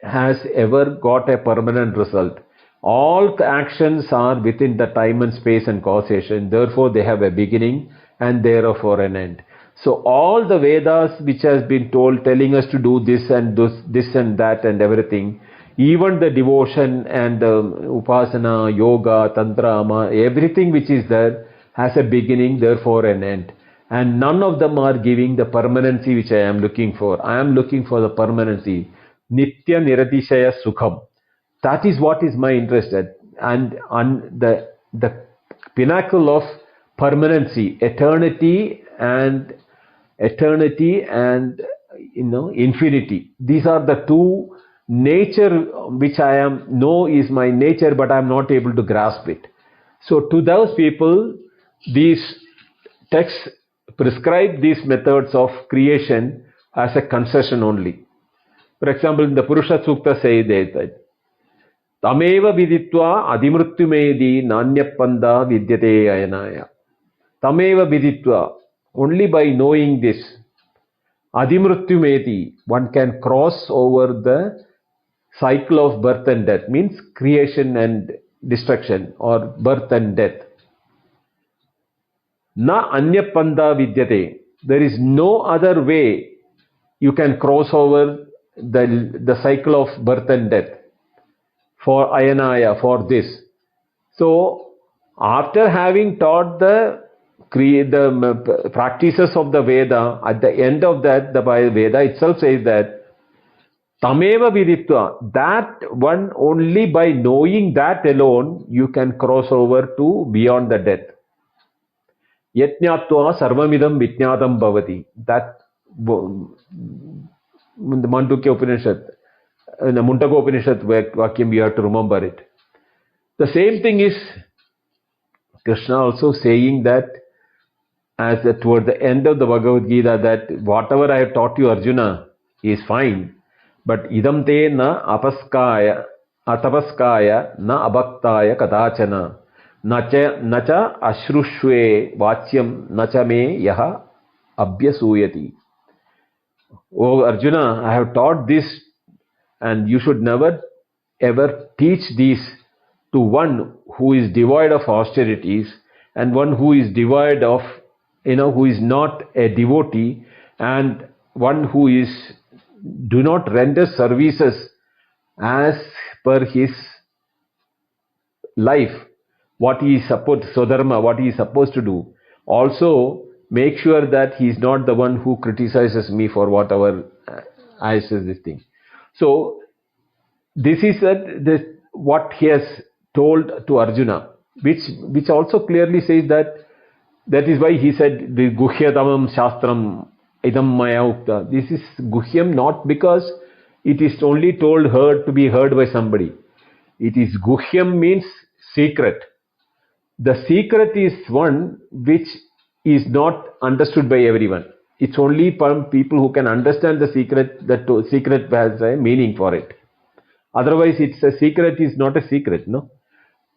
has ever got a permanent result. All the actions are within the time and space and causation. Therefore, they have a beginning and therefore an end. So all the Vedas which has been told, telling us to do this and that and everything, even the devotion and the upasana, yoga, tantra, everything which is there has a beginning, therefore an end. And none of them are giving the permanency which I am looking for. I am looking for the permanency. Nitya Niratishaya Sukham. That is what is my interest at. And the pinnacle of permanency, eternity and infinity. These are the two nature which I know is my nature, but I am not able to grasp it. So to those people, these texts prescribe these methods of creation as a concession only. For example, in the Purusha Sukta says that Tameva viditva adimrutyumedi nanyapanda vidyate ayanaya. Tameva viditva, only by knowing this, adimrutyumedi, one can cross over the cycle of birth and death, means creation and destruction or birth and death. Na anyapanda vidyate. There is no other way you can cross over the cycle of birth and death for ayanaya, for this. So after having taught the practices of the Veda, at the end of that, the Veda itself says that Tameva viditva, that one, only by knowing that alone you can cross over to beyond the death. Yatnyatva sarvamidam vitnyatam bhavati. That the Mandukya Upanishad, in the Mundaka Upanishad Vakyam, you have to remember it. The same thing is Krishna also saying that toward the end of the Bhagavad Gita, that whatever I have taught you, Arjuna, is fine, but idam te na atapaskaya na abhaktaya kadachana nacha ashrushve vachyam nacha me yaha abhyasuyati. Oh Arjuna, I have taught this, and you should never ever teach these to one who is devoid of austerities and one who is devoid of, who is not a devotee, and one who do not render services as per his life, what he is supposed, Swadharma, what he is supposed to do. Also, make sure that he is not the one who criticizes me for whatever I says this thing. So, this is what he has told to Arjuna, which also clearly says that is why he said the Guhyatamam Shastram Idam Maya Ukta. This is Guhyam not because it is only to be heard by somebody. It is Guhyam means secret. The secret is one which is not understood by everyone. It's only people who can understand the secret, that secret has a meaning for it. Otherwise, it's a secret is not a secret, no?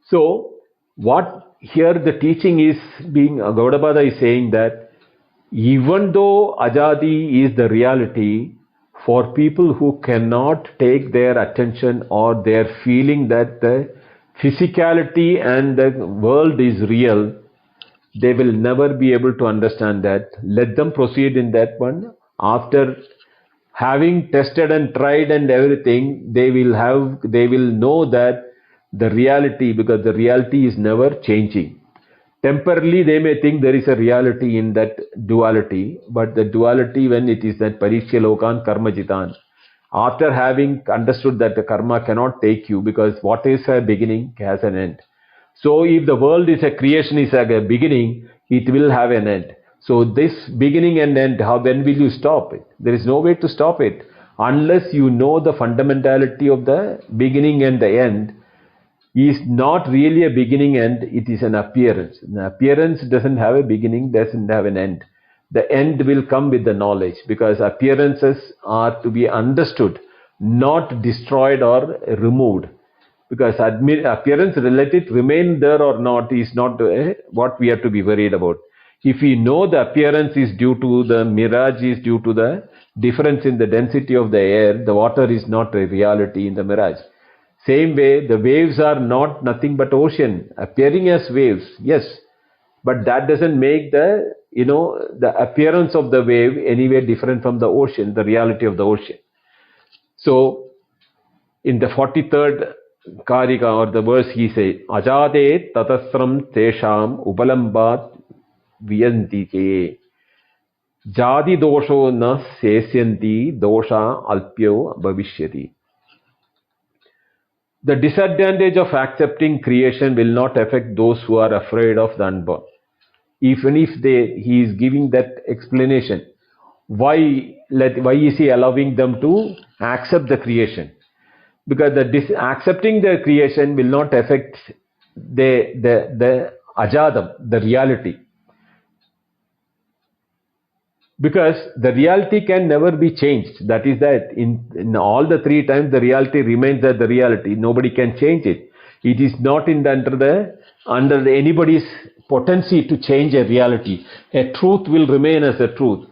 So, what here the teaching is Gaudapada is saying that even though Ajadi is the reality, for people who cannot take their attention or their feeling that the physicality and the world is real, they will never be able to understand that. Let them proceed in that one. After having tested and tried and everything, they will know that the reality, because the reality is never changing. Temporarily, they may think there is a reality in that duality, but the duality, when it is that parishya lokan karma jitan, after having understood that the karma cannot take you, because what is a beginning has an end. So if the world is a creation, is a beginning, it will have an end. So this beginning and end, when will you stop it? There is no way to stop it unless you know the fundamentality of the beginning and the end is not really a beginning end, it is an appearance. An appearance doesn't have a beginning, doesn't have an end. The end will come with the knowledge, because appearances are to be understood, not destroyed or removed. Because appearance, let it remain there or not, is not what we have to be worried about. If we know the appearance is due to the mirage, is due to the difference in the density of the air, the water is not a reality in the mirage. Same way, the waves are not nothing but ocean, appearing as waves, yes, but that doesn't make the appearance of the wave anyway different from the ocean, the reality of the ocean. So, in the 43rd Karika, or the verse, he says, Ajade tatasram tesham upalambat viyantike jadi dosho na sesyanti dosha alpyo bhavishyati. The disadvantage of accepting creation will not affect those who are afraid of the unborn. Even if he is giving that explanation, why is he allowing them to accept the creation? Because accepting the creation will not affect the ajadam, the reality. Because the reality can never be changed. That is that in all the three times the reality remains as the reality. Nobody can change it. It is not under anybody's potency to change a reality. A truth will remain as a truth.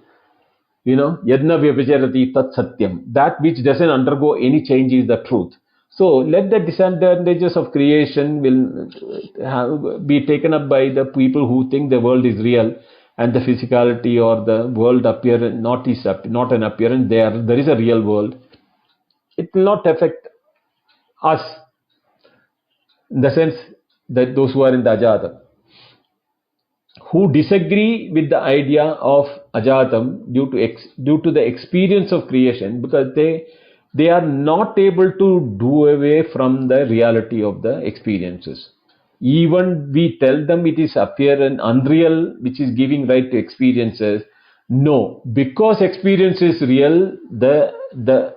Yadna vyabhicharati tat satyam. That which doesn't undergo any change is the truth. So let the disadvantages of creation will be taken up by the people who think the world is real, and the physicality or the world appearance not an appearance. There is a real world. It will not affect us, in the sense that those who are in the Ajatam, who disagree with the idea of Ajatam due to the experience of creation, because they are not able to do away from the reality of the experiences. Even we tell them it is apparent, unreal, which is giving right to experiences. No, because experience is real, the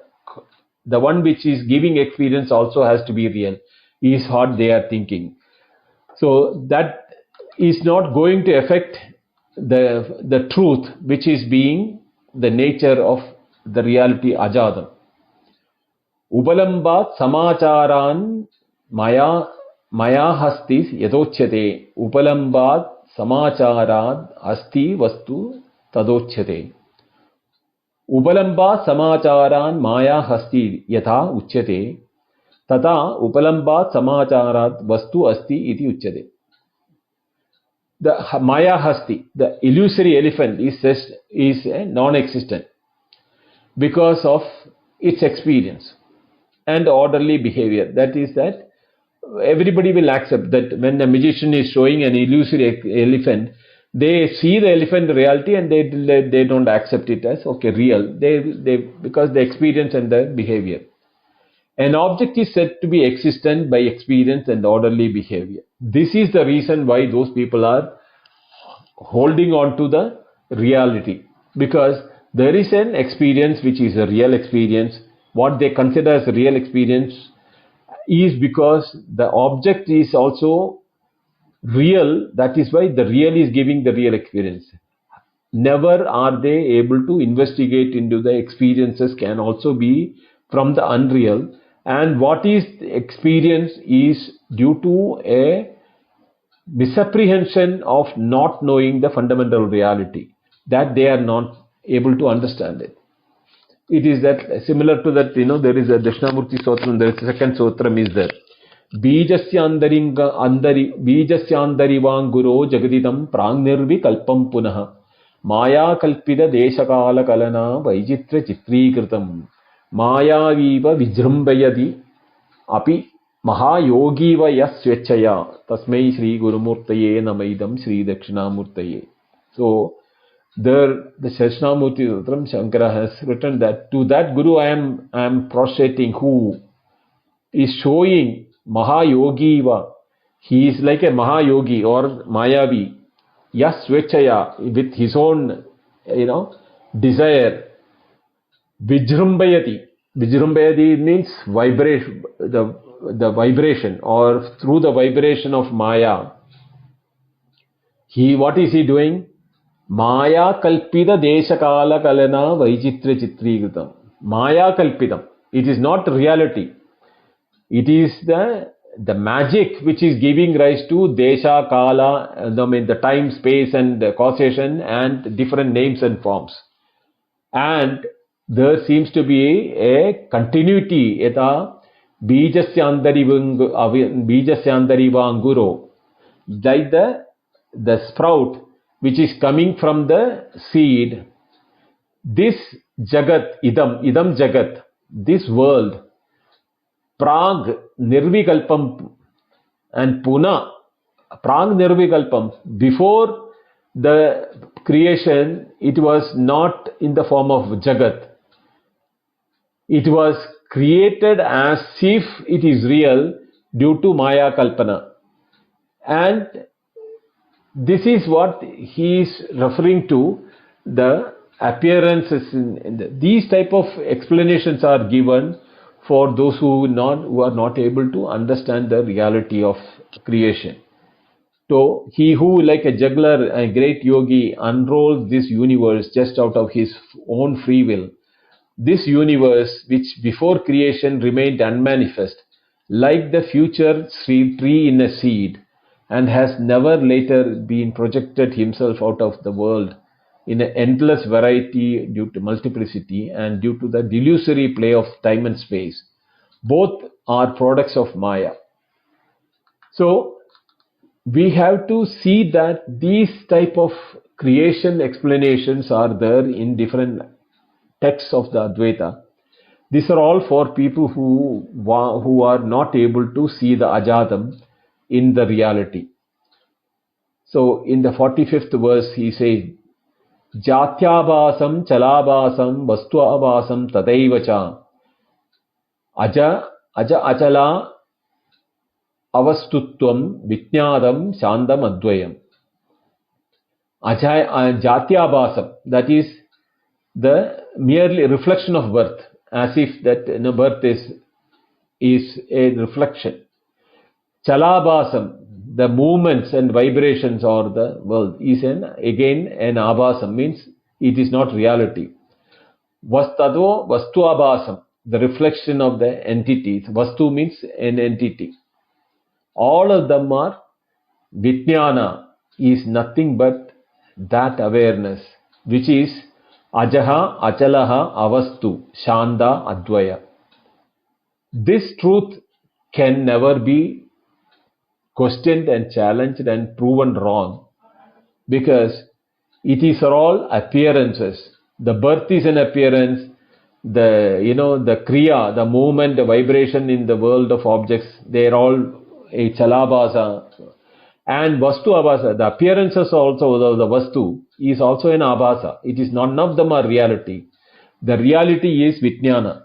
one which is giving experience also has to be real, is what they are thinking. So that is not going to affect the truth, which is being the nature of the reality ajadam. Upalambat samacharan maya hastis yadochyate. Upalambat samacharad asti vastu tadochyate. Upalambat samacharan maya hasti yatha uchyate. Tata upalambat samacharat vastu asti iti uchyate. The Maya Hasti, the illusory elephant, is non-existent because of its experience and orderly behavior. That is that everybody will accept that when a magician is showing an illusory elephant, they see the elephant in reality and they don't accept it as real. Because the experience and the behavior. An object is said to be existent by experience and orderly behavior. This is the reason why those people are holding on to the reality, because there is an experience which is a real experience. What they consider as a real experience is because the object is also real. That is why the real is giving the real experience. Never are they able to investigate into the experiences can also be from the unreal, and what is experience is due to a misapprehension of not knowing the fundamental reality, that they are not able to understand it. It is that similar to that, there is a Dakshinamurti Sotram, there is a second Sotram is there. Bijasya andarivanguro jagaditam prangnirvi kalpam punaha maya kalpida deshakala kalana vaijitra chitrikritam maya viva vijrambayadi api Mahayogiva yasvechaya tasmai Sri Gurumurtaye namaidam Sri Dakshinamurtaye. So there the Dakshinamurti Sutram Shankara has written that to that Guru I am prostrating, who is showing Mahayogiva. He is like a Mahayogi or Mayavi. Yasvechaya, with his own, desire. Vijrumbayati. Vijrumbayati means vibration, the vibration, or through the vibration of Maya. What is he doing? Maya kalpida deshakala kalana vaichitra chitrigritam. Maya kalpidam. It is not reality. It is the magic which is giving rise to desha, kala, the time, space and causation and different names and forms. And there seems to be a continuity. Yata bijasyantariva anguro. Like the sprout which is coming from the seed. This jagat, idam jagat, this world, prag nirvikalpam and puna, prag nirvikalpam, before the creation, it was not in the form of jagat. It was created as if it is real due to Maya Kalpana. And this is what he is referring to, the appearances. These type of explanations are given for those who are not able to understand the reality of creation. So he who, like a juggler, a great yogi, unrolls this universe just out of his own free will. This universe, which before creation remained unmanifest, like the future tree in a seed, and has never later been projected himself out of the world in an endless variety due to multiplicity and due to the delusory play of time and space. Both are products of Maya. So we have to see that these type of creation explanations are there in different texts of the Advaita. These are all for people who are not able to see the Ajatam in the reality. So in the 45th verse he says, Jatyabhasam chalabhasam vastuabhasam tadaivacha aja achala avastutvam vijnadam shandam advayam. Jatyabhasam, that is the merely reflection of birth, as if that birth is a reflection. Chalabhasam, the movements and vibrations or the world, is again an abhasam, means it is not reality. Vastado vastuabhasam, the reflection of the entities. Vastu means an entity. All of them are vijnana, is nothing but that awareness, which is ajaha achalaha avastu shanda advaya. This truth can never be questioned and challenged and proven wrong, because it is all appearances. The birth is an appearance. The kriya, the movement, the vibration in the world of objects, they are all a chalabhasa. And vastu abhasa, the appearances also, the vastu is also an abhasa. It is none of them are reality. The reality is vijnana,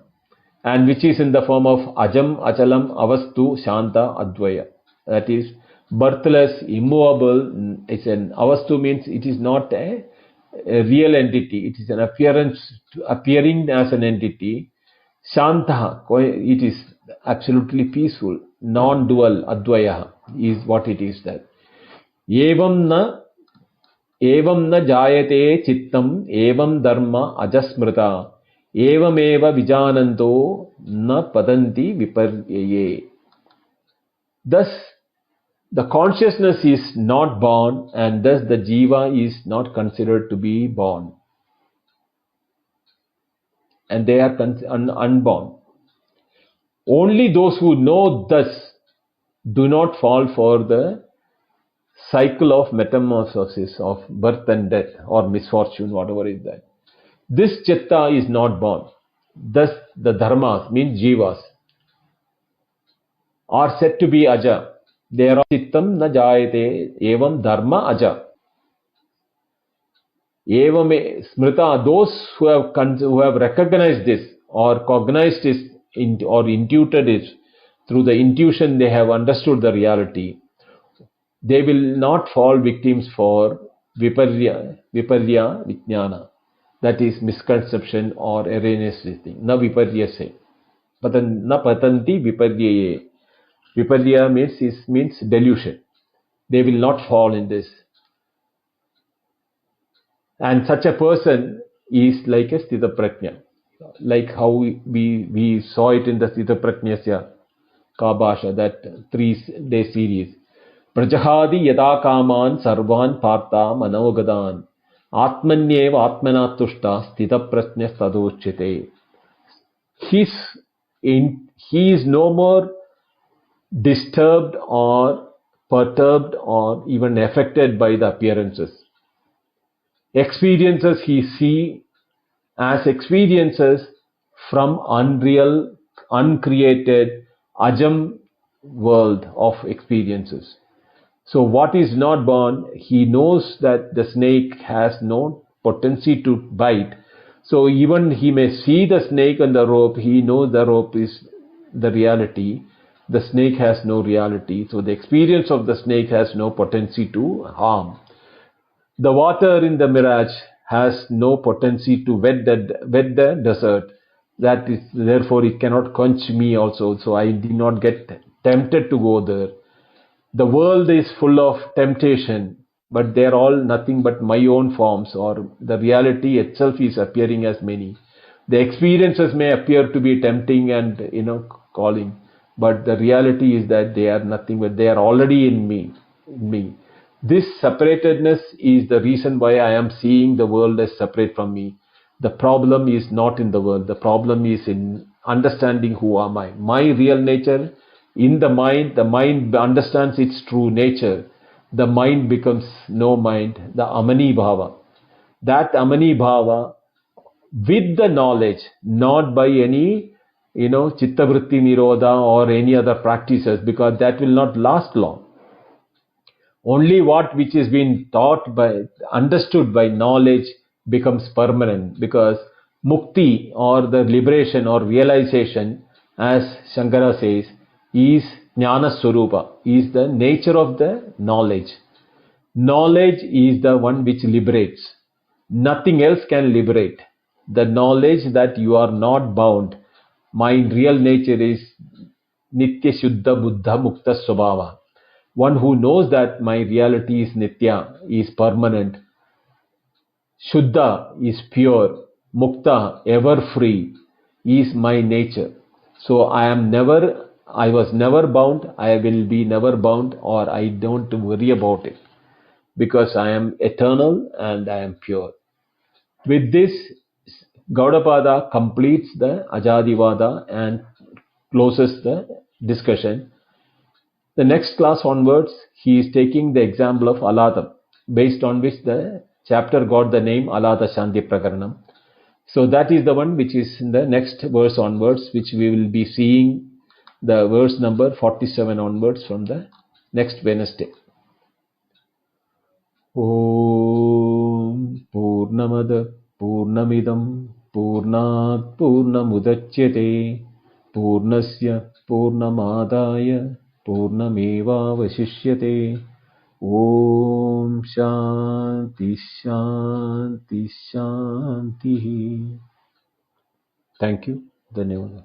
and which is in the form of ajam, achalam, avastu, shanta, advaya. That is birthless, immovable. It's an avastu means it is not a real entity. It is an appearance appearing as an entity. Shanta, it is absolutely peaceful, non-dual. Advaya is what it is. That evam na jayate chittam evam dharma ajasmrita evameva vijananto na padanti viparyaye. Thus the consciousness is not born, and thus the jiva is not considered to be born, and they are unborn. Only those who know thus do not fall for the cycle of metamorphosis, of birth and death or misfortune, whatever is that. This chitta is not born. Thus the dharmas means jivas are said to be aja. They are chittam na jayate evam dharma aja. Evam smrita, those who have recognized this or cognized this or intuited it through the intuition, they have understood the reality. They will not fall victims for viparya vijnana. That is misconception or erroneous thing. Na viparyase. Na patanti viparyaye. Viparya means delusion. They will not fall in this. And such a person is like a sthita prajna. Like how we saw it in the sthita prajnasya kabasha, that 3-day series. Prajahadi yada kaman sarvan partha manogadaन atmanyev atmana tushta sthita prajna sadochite. His he is no more disturbed or perturbed or even affected by the appearances. Experiences he see as experiences from unreal, uncreated, ajam world of experiences. So what is not born, he knows that the snake has no potency to bite. So even he may see the snake on the rope, he knows the rope is the reality. The snake has no reality. So the experience of the snake has no potency to harm. The water in the mirage has no potency to wet the desert. That is, therefore, it cannot quench me also. So I did not get tempted to go there. The world is full of temptation, but they are all nothing but my own forms, or the reality itself is appearing as many. The experiences may appear to be tempting and calling, but the reality is that they are nothing but they are already in me. This separatedness is the reason why I am seeing the world as separate from me. The problem is not in the world. The problem is in understanding who am I. My real nature in the mind understands its true nature. The mind becomes no mind, the Amani Bhava. That Amani Bhava with the knowledge, not by any, Chittavritti Nirodha or any other practices, because that will not last long. Only what which is being understood by knowledge becomes permanent, because mukti or the liberation or realization, as Shankara says, is jnana swarupa, is the nature of the knowledge. Knowledge is the one which liberates. Nothing else can liberate. The knowledge that you are not bound. My real nature is Nitya Shuddha Buddha Mukta Swabhava. One who knows that my reality is Nitya, is permanent. Shuddha is pure. Mukta, ever free, is my nature. So I was never bound, I will be never bound, or I don't worry about it, because I am eternal and I am pure. With this, Gaudapada completes the Ajadivada and closes the discussion. The next class onwards, he is taking the example of Alatham, based on which the chapter got the name Alathasanthi Prakaranam. So that is the one which is in the next verse onwards, which we will be seeing the verse number 47 onwards from the next Wednesday. Om Purnamada Purnamidam Purnat Purnamudachyate Purnasya Purnamadaya Purnameva Vasishyate. Om Shanti Shanti Shanti. Thank you. Dhanyawad.